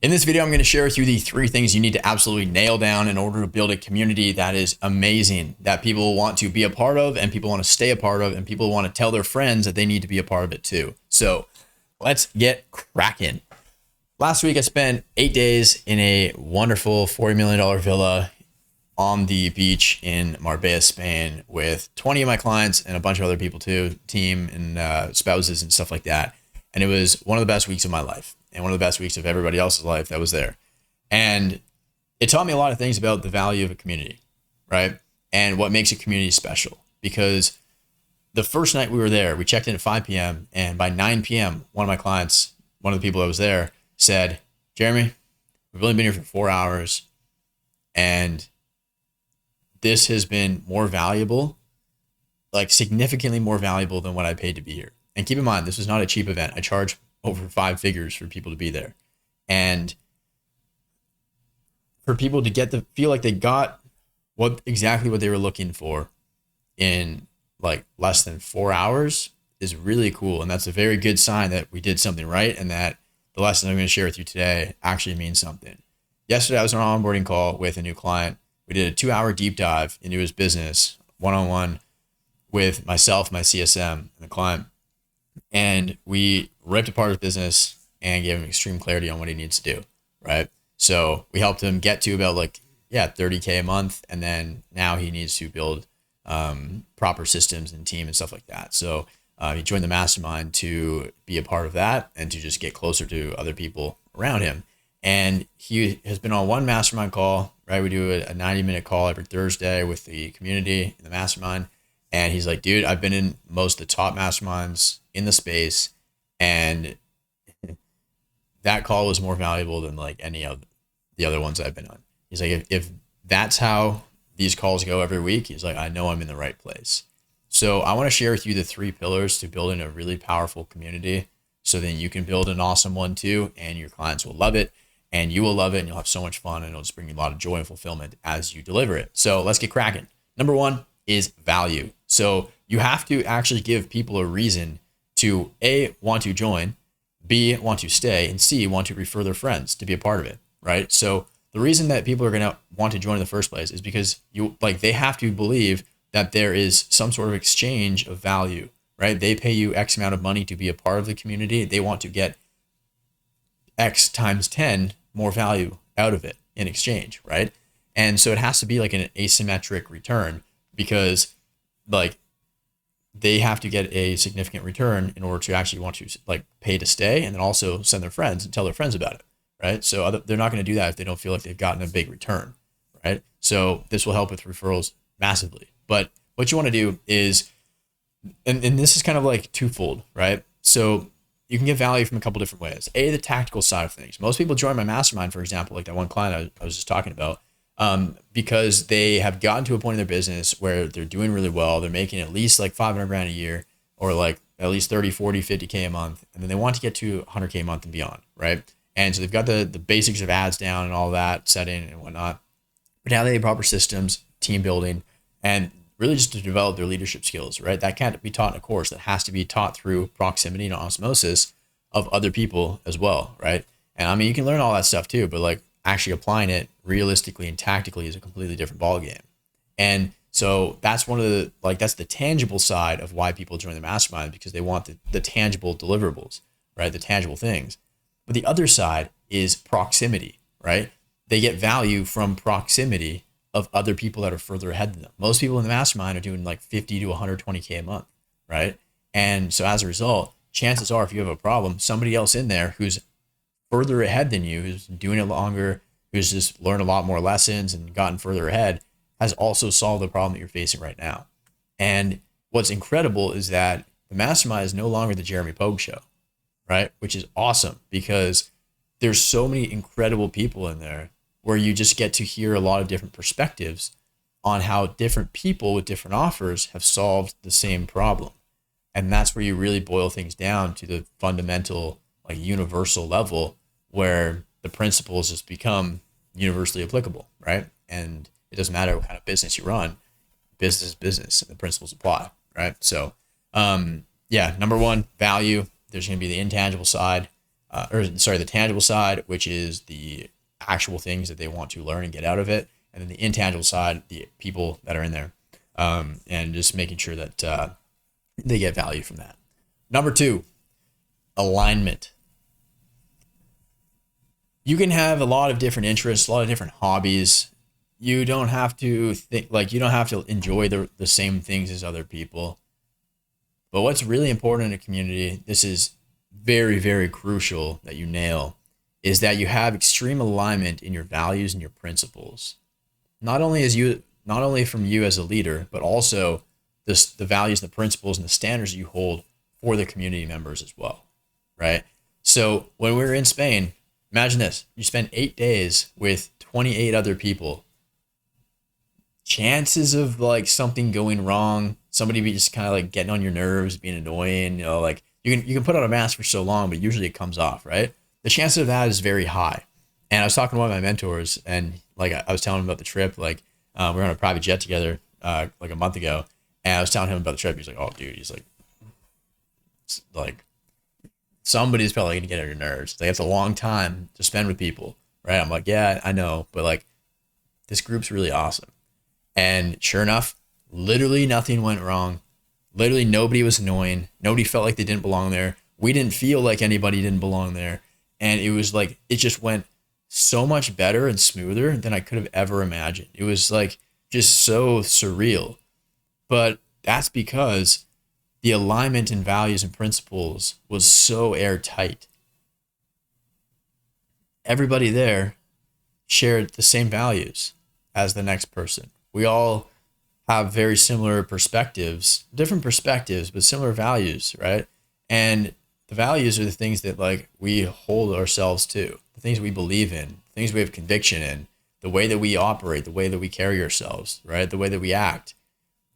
In this video, I'm going to share with you the 3 things you need to absolutely nail down in order to build a community that is amazing, that people want to be a part of and people want to stay a part of, and people want to tell their friends that they need to be a part of it too. So let's get cracking. Last week, I spent 8 days in a wonderful $40 million villa on the beach in Marbella, Spain, with 20 of my clients and a bunch of other people too, team and spouses and stuff like that. And it was one of the best weeks of my life and one of the best weeks of everybody else's life that was there. And it taught me a lot of things about the value of a community, right? And what makes a community special. Because the first night we were there, we checked in at 5 p.m. and by 9 p.m., one of my clients, one of the people that was there, said, "Jeremy, we've only been here for 4 hours and this has been more valuable, like significantly more valuable than what I paid to be here." And keep in mind, this was not a cheap event. I charged over 5 figures for people to be there. And for people to feel like they got exactly what they were looking for in like less than 4 hours is really cool. And that's a very good sign that we did something right and that the lesson I'm going to share with you today actually means something. Yesterday, I was on an onboarding call with a new client. We did a 2-hour deep dive into his business, one-on-one with myself, my CSM, and the client. And we ripped apart his business and gave him extreme clarity on what he needs to do, right? So we helped him get to about $30K a month. And then now he needs to build proper systems and team and stuff like that. So he joined the mastermind to be a part of that and to just get closer to other people around him. And he has been on one mastermind call, right? We do a 90-minute call every Thursday with the community in the mastermind. And he's like, "Dude, I've been in most of the top masterminds in the space, and that call was more valuable than like any of the other ones I've been on." He's like, if that's how these calls go every week, he's like, "I know I'm in the right place." So I want to share with you the 3 pillars to building a really powerful community so then you can build an awesome one too, and your clients will love it, and you will love it, and you'll have so much fun, and it'll just bring you a lot of joy and fulfillment as you deliver it. So let's get cracking. Number 1 is value. So you have to actually give people a reason to A, want to join, B, want to stay, and C, want to refer their friends to be a part of it, right? So the reason that people are going to want to join in the first place is because they have to believe that there is some sort of exchange of value, right? They pay you X amount of money to be a part of the community. They want to get X times 10 more value out of it in exchange, right? And so it has to be like an asymmetric return, because they have to get a significant return in order to actually want to pay to stay, and then also send their friends and tell their friends about it, right? So they're not going to do that if they don't feel like they've gotten a big return, right? So this will help with referrals massively. But what you want to do is, and this is kind of like twofold, right? So you can get value from a couple different ways. A, the tactical side of things. Most people join my mastermind, for example, like that one client I was just talking about, because they have gotten to a point in their business where they're doing really well. They're making at least like 500 grand a year, or like at least 30, 40, 50K a month. And then they want to get to 100K a month and beyond, right? And so they've got the basics of ads down and all that setting and whatnot. But now they have proper systems, team building, and really just to develop their leadership skills, right? That can't be taught in a course. That has to be taught through proximity and osmosis of other people as well, right? And I mean, you can learn all that stuff too, but actually applying it realistically and tactically is a completely different ballgame. And so that's one of the, that's the tangible side of why people join the mastermind, because they want the tangible deliverables, right? The tangible things. But the other side is proximity, right? They get value from proximity of other people that are further ahead than them. Most people in the mastermind are doing 50 to 120K a month, right? And so as a result, chances are if you have a problem, somebody else in there who's further ahead than you, who's doing it longer, who's just learned a lot more lessons and gotten further ahead, has also solved the problem that you're facing right now. And what's incredible is that the mastermind is no longer the Jeremy Pogue show, right? Which is awesome, because there's so many incredible people in there where you just get to hear a lot of different perspectives on how different people with different offers have solved the same problem. And that's where you really boil things down to the fundamental, universal level, where the principles just become universally applicable, right? And it doesn't matter what kind of business you run, business is business, and the principles apply, right? So, number 1, value. There's going to be the intangible side. the tangible side, which is the actual things that they want to learn and get out of it. And then the intangible side, the people that are in there, and just making sure that they get value from that. Number 2, alignment. You can have a lot of different interests, a lot of different hobbies. You don't have to you don't have to enjoy the same things as other people. But what's really important in a community, this is very, very crucial that you nail, is that you have extreme alignment in your values and your principles. Not only from you as a leader, but also the values, the principles, and the standards you hold for the community members as well, right? So when we were in Spain, imagine this: you spend 8 days with 28 other people. Chances of like something going wrong, somebody be just kind of like getting on your nerves, being annoying, like you can put on a mask for so long, but usually it comes off, right? The chances of that is very high. And I was talking to one of my mentors, and like I was telling him about the trip. Like we were on a private jet together like a month ago, and I was telling him about the trip. He's like, "Oh, dude," he's like somebody's probably gonna get on your nerves. Like it's a long time to spend with people, right? I'm like, yeah, I know, but like this group's really awesome. And sure enough, literally nothing went wrong. Literally nobody was annoying. Nobody felt like they didn't belong there. We didn't feel like anybody didn't belong there. And it was like, it just went so much better and smoother than I could have ever imagined. It was like just so surreal. But that's because the alignment in values and principles was so airtight. Everybody there shared the same values as the next person. We all have very similar perspectives, different perspectives, but similar values, right? And the values are the things that like we hold ourselves to, the things we believe in, the things we have conviction in, the way that we operate, the way that we carry ourselves, right? The way that we act.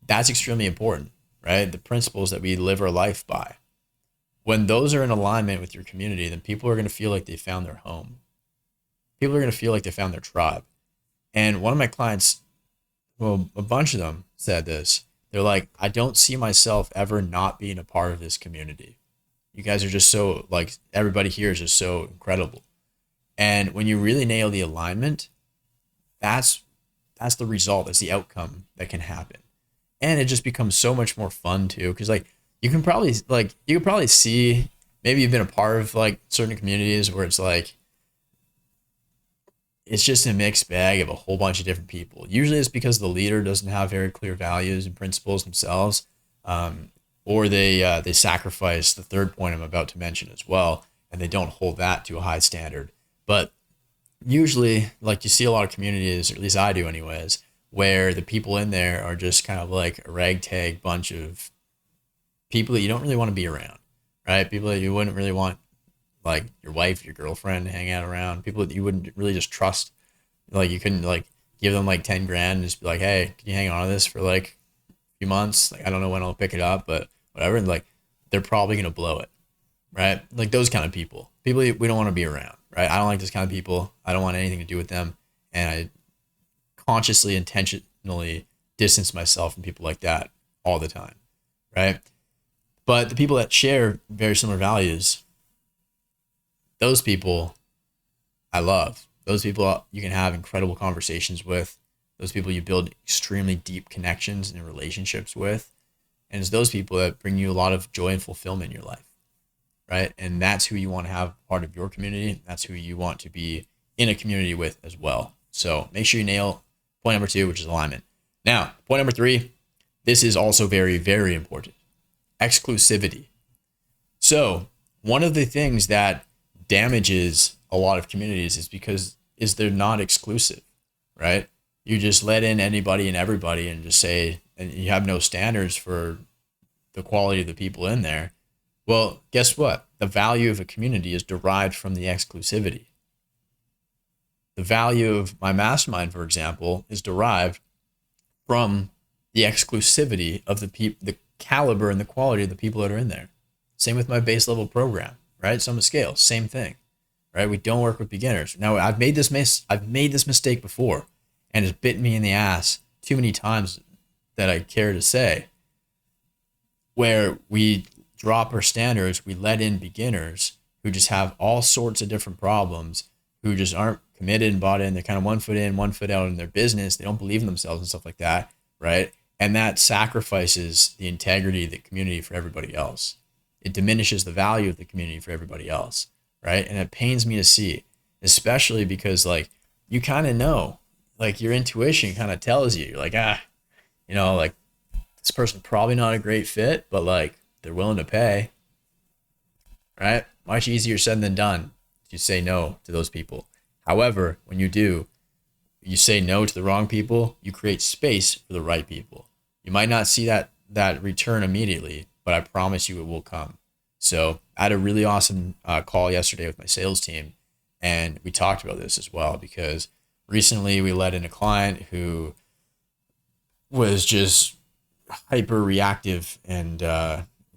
That's extremely important, right? The principles that we live our life by. When those are in alignment with your community, then people are going to feel like they found their home. People are going to feel like they found their tribe. And one of my clients, well, a bunch of them said this. They're like, I don't see myself ever not being a part of this community. You guys are just so, like, everybody here is just so incredible. And when you really nail the alignment, that's the result. That's the outcome that can happen. And it just becomes so much more fun too. Cause like, you can probably see, maybe you've been a part of like certain communities where it's like, it's just a mixed bag of a whole bunch of different people. Usually it's because the leader doesn't have very clear values and principles themselves, or they sacrifice the third point I'm about to mention as well, and they don't hold that to a high standard. But usually, like you see a lot of communities, or at least I do anyways, where the people in there are just kind of like a ragtag bunch of people that you don't really want to be around, right? People that you wouldn't really want, like your wife, your girlfriend, hang out around, people that you wouldn't really just trust. Like you couldn't like give them like 10 grand and just be like, hey, can you hang on to this for like a few months? Like, I don't know when I'll pick it up, but whatever. And like, they're probably going to blow it, right? Like those kind of people we don't want to be around, right? I don't like those kind of people. I don't want anything to do with them. And I consciously, intentionally distance myself from people like that all the time, right? But the people that share very similar values, those people I love. Those people you can have incredible conversations with. Those people you build extremely deep connections and relationships with. And it's those people that bring you a lot of joy and fulfillment in your life, right? And that's who you want to have part of your community. That's who you want to be in a community with as well. So make sure you nail point number 2, which is alignment. Now, point number 3, this is also very, very important. Exclusivity. So one of the things that damages a lot of communities is they're not exclusive, right? You just let in anybody and everybody and just say, and you have no standards for the quality of the people in there. Well, guess what? The value of a community is derived from the exclusivity. The value of my mastermind, for example, is derived from the exclusivity of the caliber and the quality of the people that are in there. Same with my base level program, right? Summit Scale, same thing, right? We don't work with beginners. Now, I've made this mistake before, and it's bitten me in the ass too many times that I care to say, where we drop our standards, we let in beginners, who just have all sorts of different problems, who just aren't committed and bought in. They're kind of 1 foot in, 1 foot out in their business. They don't believe in themselves and stuff like that, right? And that sacrifices the integrity of the community for everybody else. It diminishes the value of the community for everybody else, right? And it pains me to see, especially because like you kind of know, like your intuition kind of tells you, you're like, like this person's probably not a great fit, but like they're willing to pay, right? Much easier said than done to say no to those people. However, when you do, you say no to the wrong people, you create space for the right people. You might not see that return immediately, but I promise you it will come. So I had a really awesome call yesterday with my sales team, and we talked about this as well, because recently we let in a client who was just hyper reactive and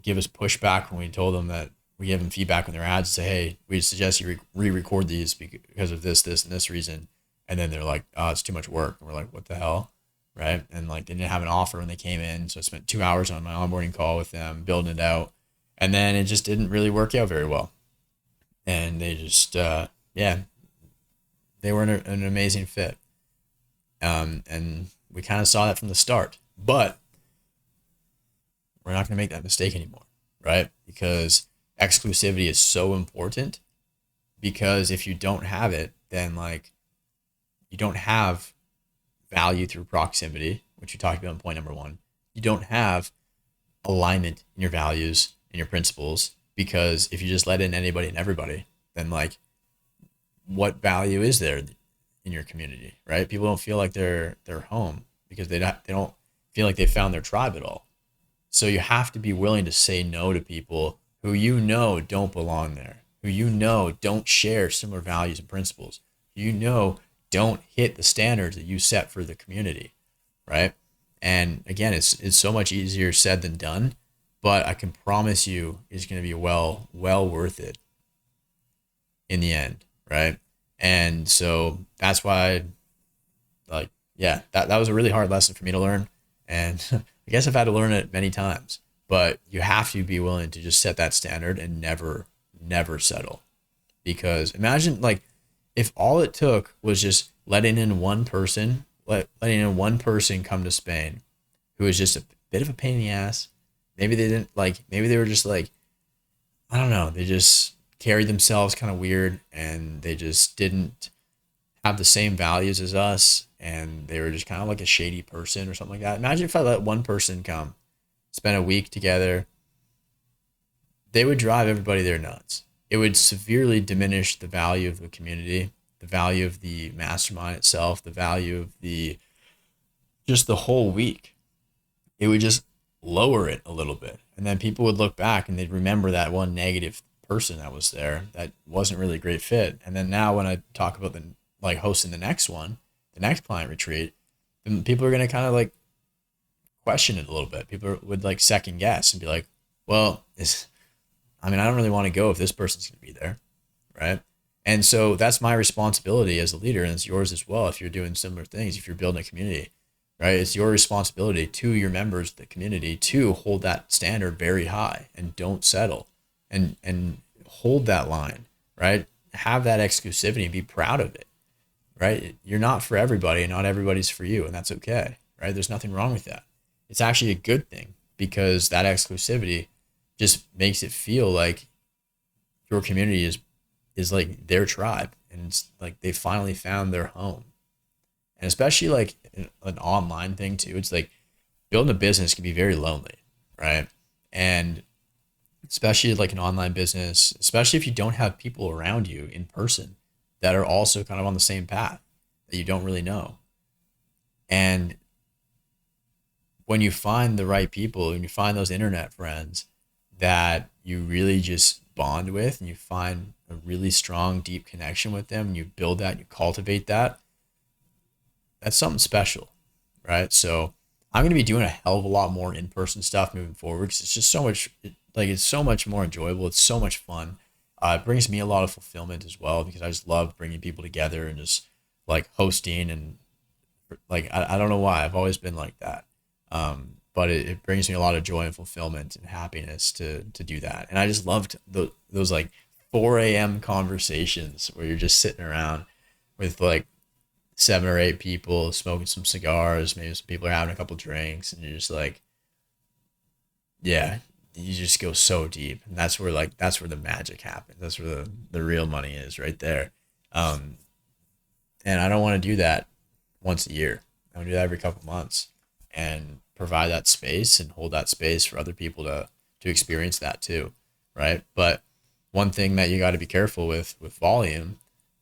give us pushback when we told them that we give them feedback on their ads and say, hey, we suggest you re-record these because of this, and this reason. And then they're like, oh, it's too much work. And we're like, what the hell? Right. And like, they didn't have an offer when they came in. So I spent 2 hours on my onboarding call with them, building it out. And then it just didn't really work out very well. And they just, they weren't an amazing fit. And we kind of saw that from the start, but we're not going to make that mistake anymore. Right. Because exclusivity is so important, because if you don't have it, then like you don't have value through proximity, which you talked about in point number 1. You don't have alignment in your values and your principles, because if you just let in anybody and everybody, then like what value is there in your community, right? People don't feel like they're home because they don't feel like they found their tribe at all. So you have to be willing to say no to people who you know don't belong there, who you know don't share similar values and principles, you know don't hit the standards that you set for the community, right? And again, it's so much easier said than done, but I can promise you it's going to be well worth it in the end, right? And so that's why, like, yeah, that was a really hard lesson for me to learn. And I guess I've had to learn it many times, but you have to be willing to just set that standard and never settle. Because imagine like if all it took was just letting in one person come to Spain who was just a bit of a pain in the ass. Maybe they were just like, I don't know, they just carried themselves kind of weird, and they just didn't have the same values as us, and they were just kind of like a shady person or something like that. Imagine if I let one person come, spend a week together, they would drive everybody there nuts. It would severely diminish the value of the community, the value of the mastermind itself, the value of the whole week. It would just lower it a little bit. And then people would look back and they'd remember that one negative person that was there that wasn't really a great fit. And then now when I talk about hosting the next client retreat, then people are going to kind of like question it a little bit. People would like second guess and be like, well, I don't really want to go if this person's going to be there. Right. And so that's my responsibility as a leader, and it's yours as well. If you're doing similar things, if you're building a community, right, it's your responsibility to your members of the community to hold that standard very high and don't settle, and hold that line, right? Have that exclusivity and be proud of it, right? You're not for everybody, and not everybody's for you, and that's okay, right? There's nothing wrong with that. It's actually a good thing, because that exclusivity just makes it feel like your community is like their tribe, and it's like they finally found their home. And especially like an online thing too, it's like building a business can be very lonely, right? And especially like an online business, especially if you don't have people around you in person that are also kind of on the same path that you don't really know. And when you find the right people and you find those internet friends that you really just bond with, and you find a really strong, deep connection with them, and you build that, you cultivate that, that's something special, right? So I'm going to be doing a hell of a lot more in-person stuff moving forward, because it's just so much, it's so much more enjoyable. It's so much fun. It brings me a lot of fulfillment as well, because I just love bringing people together and just like hosting, and like, I don't know why I've always been like that. But it brings me a lot of joy and fulfillment and happiness to do that. And I just loved those like 4 a.m. conversations where you're just sitting around with like 7 or 8 people smoking some cigars. Maybe some people are having a couple drinks, and you're just like, yeah, you just go so deep. And that's where the magic happens. That's where the real money is, right there. And I don't want to do that once a year. I want to do that every couple months and provide that space and hold that space for other people to experience that too, right? But one thing that you got to be careful with volume,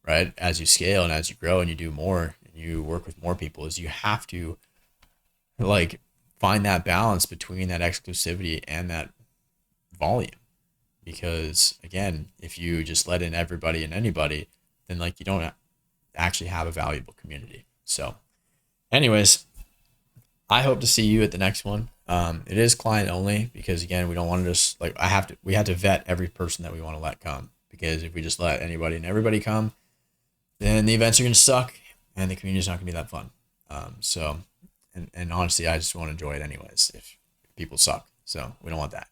right, as you scale and as you grow and you do more and you work with more people, is you have to like find that balance between that exclusivity and that volume. Because again, if you just let in everybody and anybody, then like you don't actually have a valuable community. So anyways, I hope to see you at the next one. It is client only because again, we don't want to just like, we had to vet every person that we want to let come, because if we just let anybody and everybody come, then the events are going to suck and the community is not going to be that fun. And honestly, I just want to enjoy it anyways if people suck. So we don't want that.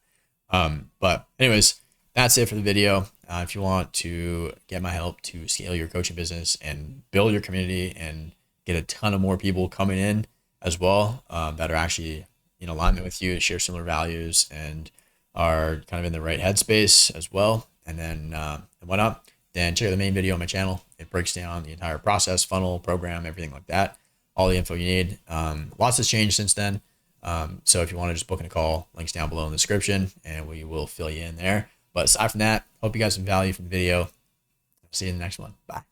But anyways, that's it for the video. If you want to get my help to scale your coaching business and build your community and get a ton of more people coming in as well, that are actually in alignment with you, share similar values, and are kind of in the right headspace as well, and then whatnot, then check out the main video on my channel. It breaks down the entire process, funnel, program, everything like that, all the info you need. Lots has changed since then. So if you want to just book in a call, links down below in the description, and we will fill you in there. But aside from that, hope you got some value from the video. See you in the next one. Bye.